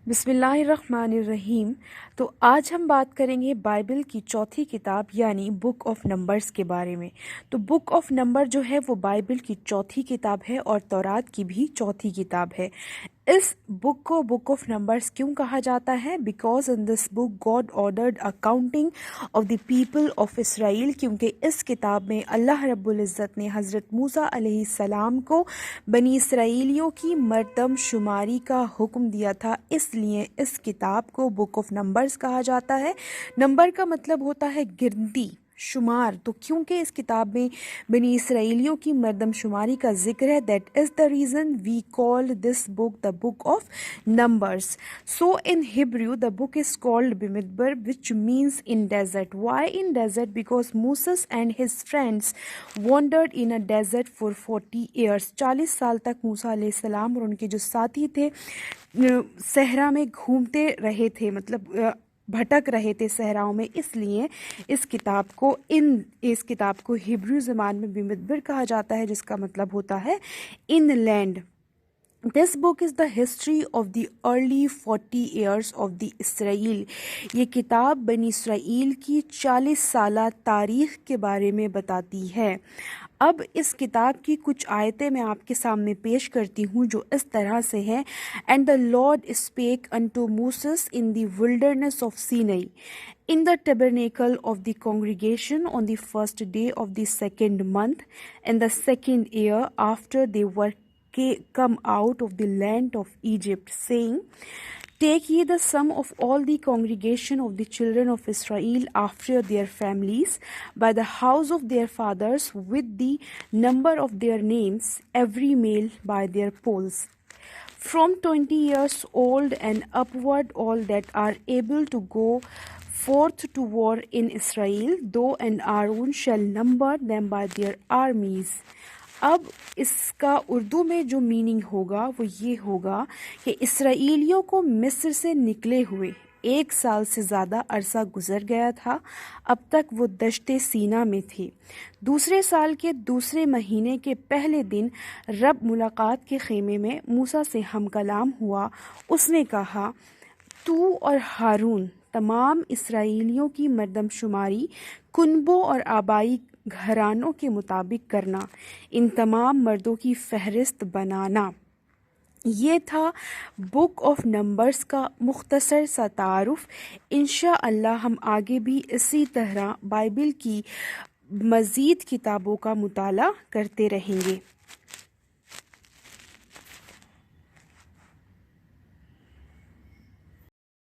बिस्मिल्लाहिर्रहमानिर्रहीम। तो आज हम बात करेंगे बाइबल की चौथी किताब यानी बुक ऑफ नंबर्स के बारे में। तो बुक ऑफ नंबर जो है वो बाइबल की चौथी किताब है और तौरात की भी चौथी किताब है। इस बुक को बुक ऑफ नंबर्स क्यों कहा जाता है? Because in this book God ordered accounting of the people of Israel, क्योंकि इस किताब में अल्लाह रब्बुल इज़्ज़त ने हज़रत मूसा अलैहिस्सलाम को बनी इसराइलियों की मरदमशुमारी का हुक्म दिया था। इसलिए इस किताब को बुक ऑफ नंबर्स कहा जाता है। नंबर का मतलब होता है गिनती, शुमार। तो क्योंकि इस किताब में बनी इसराइलियों की मरदमशुमारी का जिक्र है, that is the reason we call this book the book of numbers. So in Hebrew the book is called Bemidbar which means in desert. Why in desert? Because Moses and his friends wondered in a desert for 40 years. 40 साल तक मूसा अलैहिस्सलाम और उनके जो साथी थे सहरा में घूमते रहे थे, मतलब भटक रहे थे सहराओं में। इसलिए इस किताब को हिब्रू ज़बान में बिमिदबर कहा जाता है, जिसका मतलब होता है inland. This book is the history of the early 40 years of the Israel. ये किताब बनी इसराइल की 40 साला तारीख़ के बारे में बताती है। अब इस किताब की कुछ आयतें मैं आपके सामने पेश करती हूँ जो इस तरह से हैं। And the Lord spake unto Moses in the wilderness of Sinai in the tabernacle of the congregation on the first day of the second month in the second year after they were come out of the land of Egypt, saying, Take ye the sum of all the congregation of the children of Israel after their families, by the house of their fathers, with the number of their names, every male by their polls. From 20 years old and upward, all that are able to go forth to war in Israel, though and Aaron shall number them by their armies. अब इसका उर्दू में जो meaning होगा वो ये होगा कि इसराइलियों को मिस्र से निकले हुए 1 साल से ज़्यादा अरसा गुजर गया था। अब तक वो दश्ते सीना में थे। दूसरे साल के दूसरे महीने के पहले दिन रब मुलाकात के खेमे में मूसा से हम कलाम हुआ। उसने कहा, तू और हारून तमाम इसराइलियों की मरदमशुमारी कुनबों और आबाई घरानों के मुताबिक करना, इन तमाम मर्दों की फहरिस्त बनाना। ये था बुक ऑफ नंबर्स का मुख्तसर सा तारुफ। इंशाअल्लाह हम आगे भी इसी तरह बाइबल की मज़ीद किताबों का मुताला करते रहेंगे।